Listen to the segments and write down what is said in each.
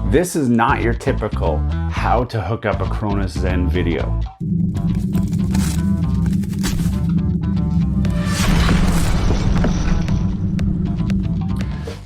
This is not your typical how to hook up a Cronus Zen video.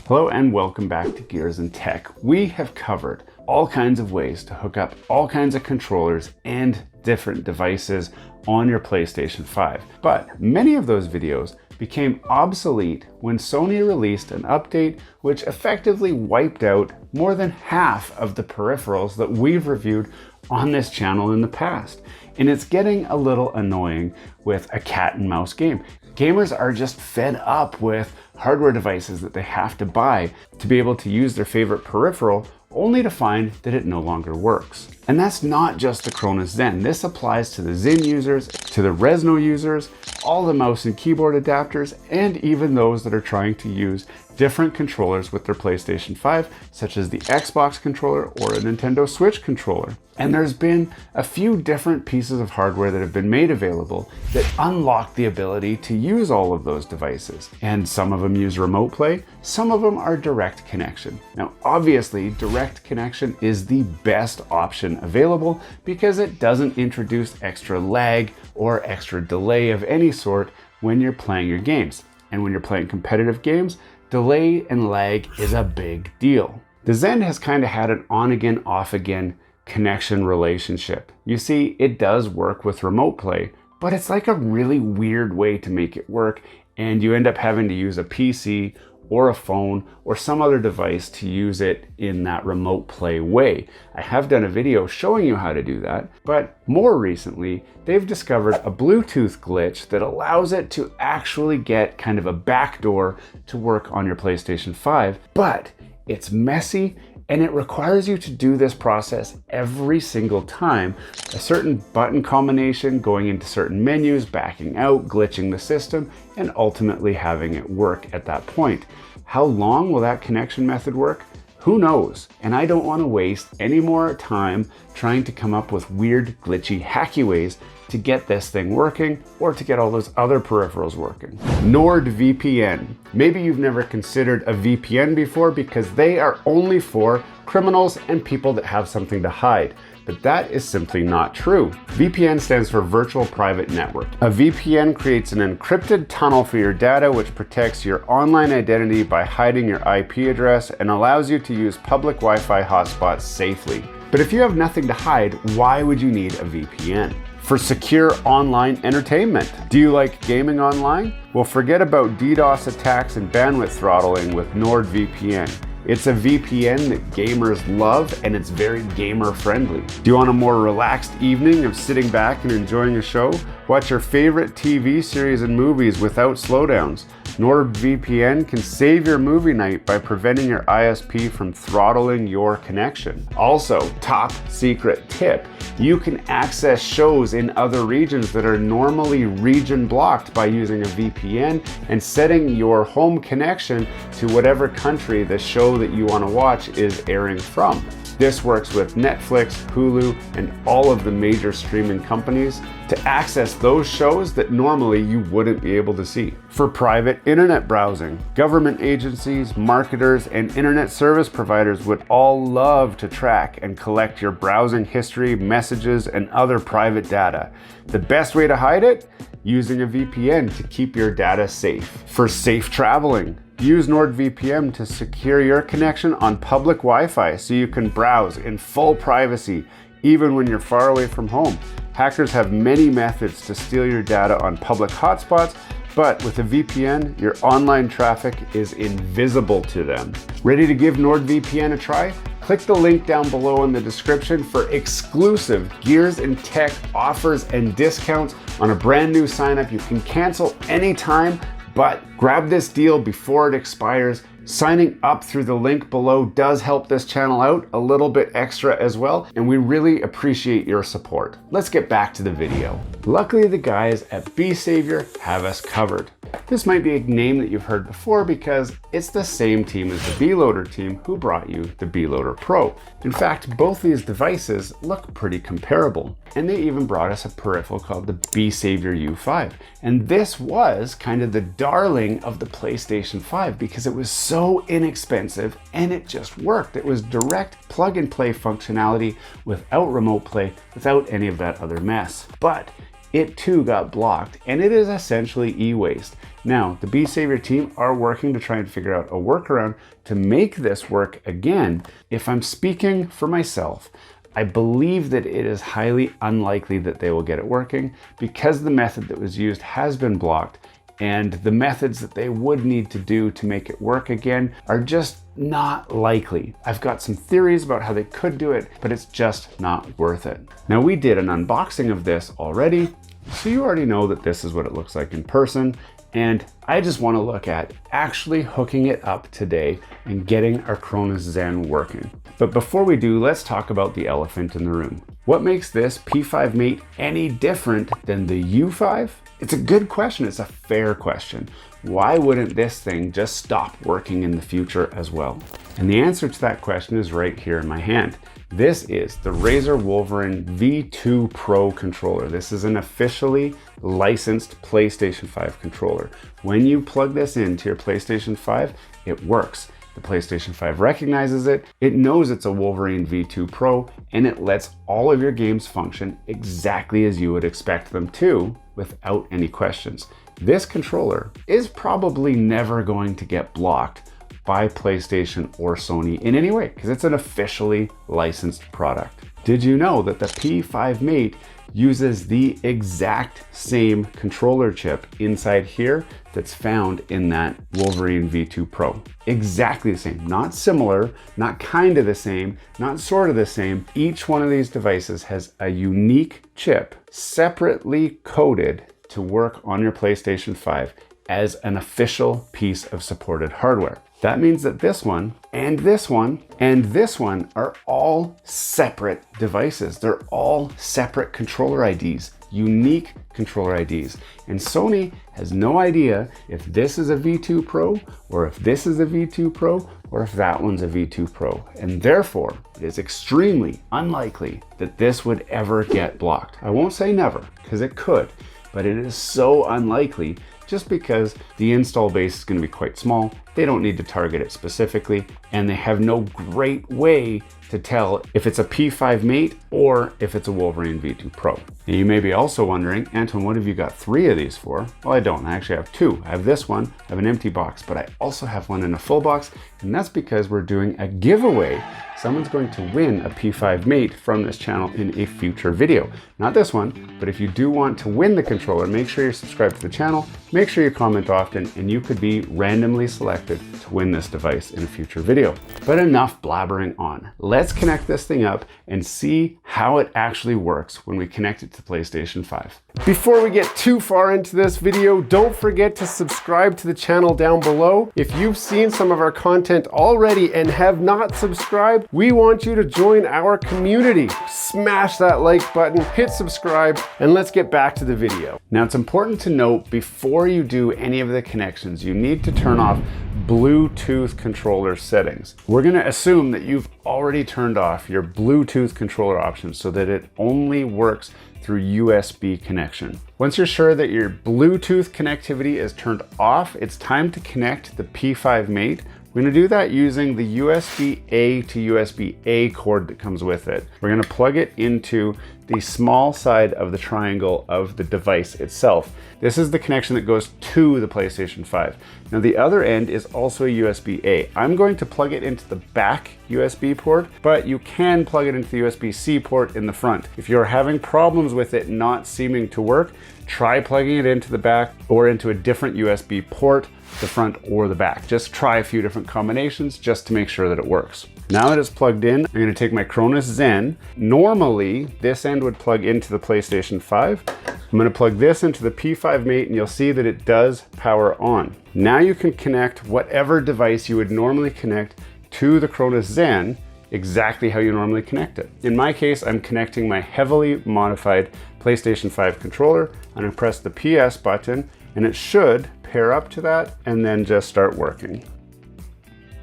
Hello and welcome back to Gears and Tech. We have covered all kinds of ways to hook up all kinds of controllers and different devices on your PlayStation 5. But many of those videos became obsolete when Sony released an update which effectively wiped out more than half of the peripherals that we've reviewed on this channel in the past. And it's getting a little annoying with a cat and mouse game. Gamers are just fed up with hardware devices that they have to buy to be able to use their favorite peripheral, only to find that it no longer works. And that's not just the Cronus Zen. This applies to the Zen users, to the Reasnow users, all the mouse and keyboard adapters, and even those that are trying to use different controllers with their PlayStation 5, such as the Xbox controller or a Nintendo Switch controller. And there's been a few different pieces of hardware that have been made available that unlock the ability to use all of those devices. And some of them use remote play, some of them are direct connection. Now, obviously, direct connection is the best option available because it doesn't introduce extra lag or extra delay of any sort when you're playing your games. And when you're playing competitive games, delay and lag is a big deal. The Zen has kind of had an on-again, off-again connection relationship. You see, it does work with remote play, but it's like a really weird way to make it work, and you end up having to use a PC or a phone or some other device to use it in that remote play way. I have done a video showing you how to do that, but more recently, they've discovered a Bluetooth glitch that allows it to actually get kind of a backdoor to work on your PlayStation 5, but it's messy and it requires you to do this process every single time. A certain button combination, going into certain menus, backing out, glitching the system, and ultimately having it work at that point. How long will that connection method work? Who knows? And I don't want to waste any more time trying to come up with weird, glitchy, hacky ways to get this thing working or to get all those other peripherals working. NordVPN. Maybe you've never considered a VPN before because they are only for criminals and people that have something to hide. But that is simply not true. VPN stands for Virtual Private Network. A VPN creates an encrypted tunnel for your data which protects your online identity by hiding your IP address and allows you to use public Wi-Fi hotspots safely. But if you have nothing to hide, why would you need a VPN? For secure online entertainment. Do you like gaming online? Well, forget about DDoS attacks and bandwidth throttling with NordVPN. It's a VPN that gamers love and it's very gamer friendly. Do you want a more relaxed evening of sitting back and enjoying a show? Watch your favorite TV series and movies without slowdowns. NordVPN can save your movie night by preventing your ISP from throttling your connection. Also, top secret tip, you can access shows in other regions that are normally region blocked by using a VPN and setting your home connection to whatever country the show that you want to watch is airing from. This works with Netflix, Hulu, and all of the major streaming companies to access those shows that normally you wouldn't be able to see. For private internet browsing, government agencies, marketers, and internet service providers would all love to track and collect your browsing history, messages, and other private data. The best way to hide it? Using a VPN to keep your data safe. For safe traveling, use NordVPN to secure your connection on public Wi-Fi so you can browse in full privacy even when you're far away from home. Hackers have many methods to steal your data on public hotspots, but with a VPN, your online traffic is invisible to them. Ready to give NordVPN a try? Click the link down below in the description for exclusive Gears and Tech offers and discounts on a brand new sign up. You can cancel anytime, but grab this deal before it expires. Signing up through the link below does help this channel out a little bit extra as well, and we really appreciate your support. Let's get back to the video. Luckily, the guys at Be Savior have us covered. This might be a name that you've heard before because it's the same team as the B-Loader team who brought you the B-Loader Pro. In fact, both these devices look pretty comparable. And they even brought us a peripheral called the B-Savior U5. And this was kind of the darling of the PlayStation 5 because it was so inexpensive and it just worked. It was direct plug and play functionality without remote play, without any of that other mess. But it too got blocked, and it is essentially e-waste. Now, the B-Savior team are working to try and figure out a workaround to make this work again. If I'm speaking for myself, I believe that it is highly unlikely that they will get it working because the method that was used has been blocked, and the methods that they would need to do to make it work again are just not likely. I've got some theories about how they could do it, but it's just not worth it. Now, we did an unboxing of this already, so you already know that this is what it looks like in person, and I just want to look at actually hooking it up today and getting our Cronus Zen working. But before we do, let's talk about the elephant in the room. What makes this P5 Mate any different than the U5? It's a good question. It's a fair question. Why wouldn't this thing just stop working in the future as well? And the answer to that question is right here in my hand. This is the Razer Wolverine V2 Pro controller. This is an officially licensed PlayStation 5 controller. When you plug this into your PlayStation 5, it works. The PlayStation 5 recognizes it, it knows it's a Wolverine V2 Pro, and it lets all of your games function exactly as you would expect them to without any questions. This controller is probably never going to get blocked by PlayStation or Sony in any way because it's an officially licensed product. Did you know that the P5 Mate uses the exact same controller chip inside here that's found in that Wolverine V2 Pro? Exactly the same, not similar, not kind of the same, not sort of the same. Each one of these devices has a unique chip separately coded to work on your PlayStation 5 as an official piece of supported hardware. That means that this one and this one and this one are all separate devices. They're all separate controller IDs, unique controller IDs. And Sony has no idea if this is a V2 Pro or if this is a V2 Pro or if that one's a V2 Pro. And therefore, it is extremely unlikely that this would ever get blocked. I won't say never, because it could, but it is so unlikely just because the install base is going to be quite small. They don't need to target it specifically, and they have no great way to tell if it's a P5 Mate or if it's a Wolverine V2 Pro. And you may be also wondering, Anton, what have you got 3 of these for? Well, I don't. I actually have 2. I have this one, I have an empty box, but I also have one in a full box, and that's because we're doing a giveaway. Someone's going to win a P5 Mate from this channel in a future video. Not this one, but if you do want to win the controller, make sure you're subscribed to the channel, make sure you comment often, and you could be randomly selected to win this device in a future video. But enough blabbering on. Let's connect this thing up and see how it actually works when we connect it to PlayStation 5. Before we get too far into this video, don't forget to subscribe to the channel down below. If you've seen some of our content already and have not subscribed, we want you to join our community. Smash that like button, hit subscribe, and let's get back to the video. Now, it's important to note before you do any of the connections, you need to turn off Bluetooth controller settings. We're going to assume that you've already turned off your Bluetooth controller options so that it only works through USB connection. Once you're sure that your Bluetooth connectivity is turned off, it's time to connect the P5 Mate. We're going to do that using the USB-A to USB-A cord that comes with it. We're going to plug it into the small side of the triangle of the device itself. This is the connection that goes to the PlayStation 5. Now the other end is also a USB-A. I'm going to plug it into the back USB port, but you can plug it into the USB-C port in the front. If you're having problems with it not seeming to work, try plugging it into the back or into a different USB port, the front or the back. Just try a few different combinations just to make sure that it works. Now that it's plugged in, I'm going to take my Cronus Zen. Normally, this end would plug into the PlayStation 5. I'm going to plug this into the P5 Mate and you'll see that it does power on. Now you can connect whatever device you would normally connect to the Cronus Zen exactly how you normally connect it. In my case, I'm connecting my heavily modified PlayStation 5 controller. I'm going to press the PS button and it should pair up to that and then just start working.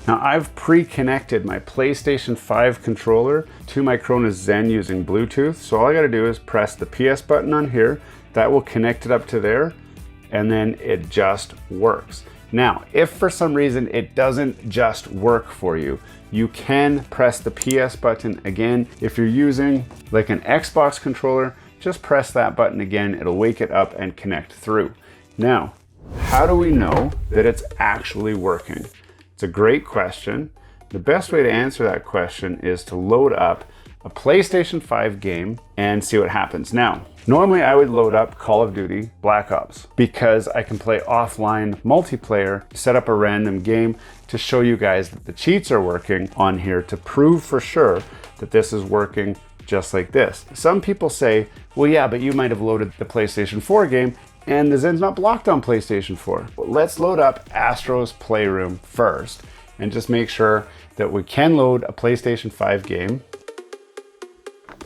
Now I've pre-connected my PlayStation 5 controller to my Cronus Zen using Bluetooth. So all I gotta do is press the PS button on here. That will connect it up to there, and then it just works. Now, if for some reason it doesn't just work for you, you can press the PS button again. If you're using like an Xbox controller, just press that button again. It'll wake it up and connect through. Now, how do we know that it's actually working? It's a great question. The best way to answer that question is to load up a PlayStation 5 game and see what happens. Now, normally I would load up Call of Duty Black Ops because I can play offline multiplayer, set up a random game to show you guys that the cheats are working on here to prove for sure that this is working just like this. Some people say, well, yeah, but you might have loaded the PlayStation 4 game and the Zen's not blocked on PlayStation 4. Well, let's load up Astro's Playroom first and just make sure that we can load a PlayStation 5 game.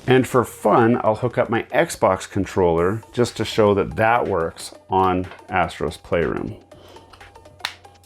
And for fun, I'll hook up my Xbox controller just to show that that works on Astro's Playroom.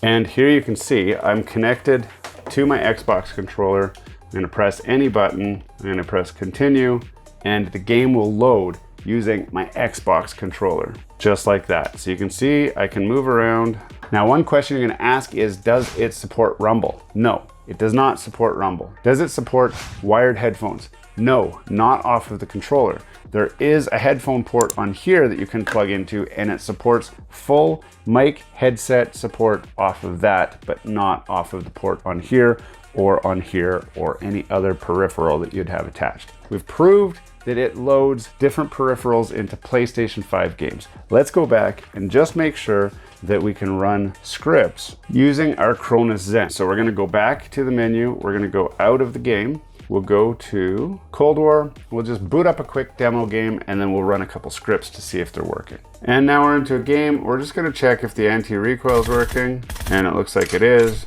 And here you can see I'm connected to my Xbox controller. I'm gonna press any button, I'm gonna press continue, and the game will load using my Xbox controller, just like that. So you can see I can move around. Now, one question you're gonna ask is, does it support Rumble? No, it does not support Rumble. Does it support wired headphones? No, not off of the controller. There is a headphone port on here that you can plug into, and it supports full mic headset support off of that, but not off of the port on here or any other peripheral that you'd have attached. We've proved that it loads different peripherals into PlayStation 5 games. Let's go back and just make sure that we can run scripts using our Cronus Zen. So we're gonna go back to the menu, we're gonna go out of the game, we'll go to Cold War, we'll just boot up a quick demo game, and then we'll run a couple scripts to see if they're working. And now we're into a game, we're just gonna check if the anti-recoil is working, and it looks like it is.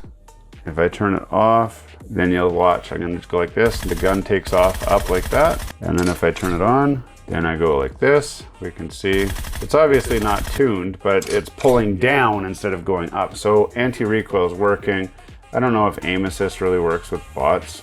If I turn it off, then you'll watch, I'm gonna just go like this, and the gun takes off up like that. And then if I turn it on, then I go like this, we can see it's obviously not tuned, but it's pulling down instead of going up. So anti-recoil is working. I don't know if aim assist really works with bots.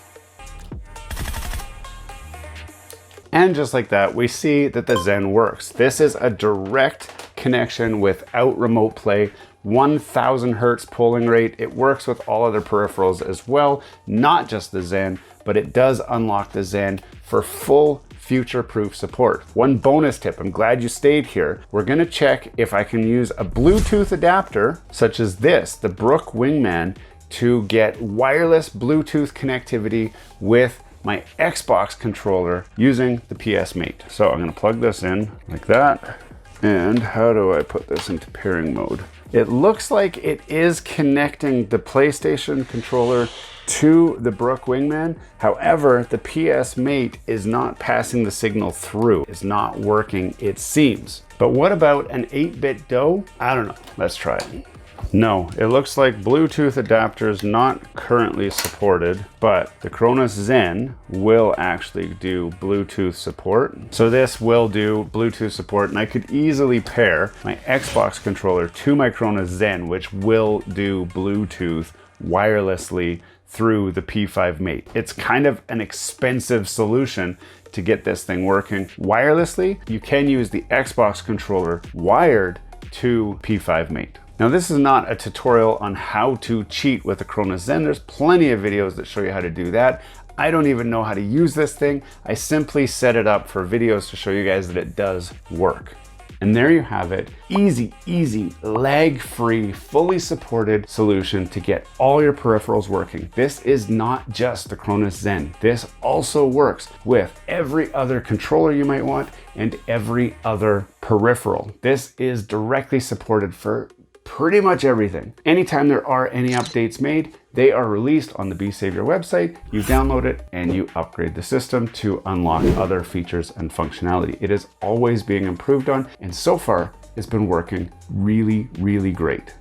And just like that, we see that the Zen works. This is a direct connection without remote play, 1000 hertz polling rate. It works with all other peripherals as well, not just the Zen, but it does unlock the Zen for full future-proof support. One bonus tip, I'm glad you stayed here. We're gonna check if I can use a Bluetooth adapter, such as this, the Brook Wingman, to get wireless Bluetooth connectivity with my Xbox controller using the PS Mate. So I'm gonna plug this in like that. And how do I put this into pairing mode? It looks like it is connecting the PlayStation controller to the Brook Wingman. However, the PS Mate is not passing the signal through. It's not working, it seems. But what about an 8-bit DOE? I don't know, let's try it. No, it looks like Bluetooth adapters not currently supported, but the Cronus Zen will actually do Bluetooth support. So this will do Bluetooth support, and I could easily pair my Xbox controller to my Cronus Zen, which will do Bluetooth wirelessly through the P5 Mate. It's kind of an expensive solution to get this thing working wirelessly. You can use the Xbox controller wired to P5 Mate. Now, this is not a tutorial on how to cheat with the Cronus Zen. There's plenty of videos that show you how to do that. I don't even know how to use this thing. I simply set it up for videos to show you guys that it does work. And there you have it. Easy, lag-free, fully supported solution to get all your peripherals working. This is not just the Cronus Zen. This also works with every other controller you might want and every other peripheral. This is directly supported for pretty much everything. Anytime there are any updates made, they are released on the Be Savior website. You download it and you upgrade the system to unlock other features and functionality. It is always being improved on, and so far it's been working really great.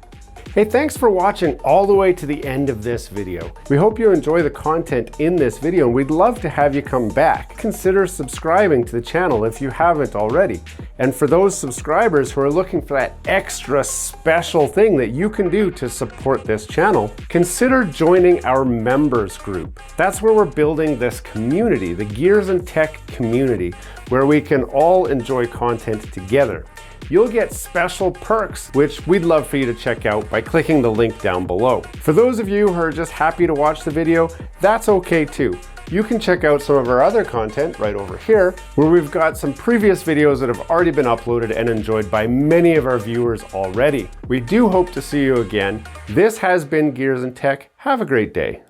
Hey, thanks for watching all the way to the end of this video. We hope you enjoy the content in this video, and we'd love to have you come back. Consider subscribing to the channel if you haven't already. And for those subscribers who are looking for that extra special thing that you can do to support this channel, consider joining our members group. That's where we're building this community, the Gears and Tech community, where we can all enjoy content together. You'll get special perks, which we'd love for you to check out by clicking the link down below. For those of you who are just happy to watch the video, that's okay too. You can check out some of our other content right over here, where we've got some previous videos that have already been uploaded and enjoyed by many of our viewers already. We do hope to see you again. This has been Gears and Tech. Have a great day.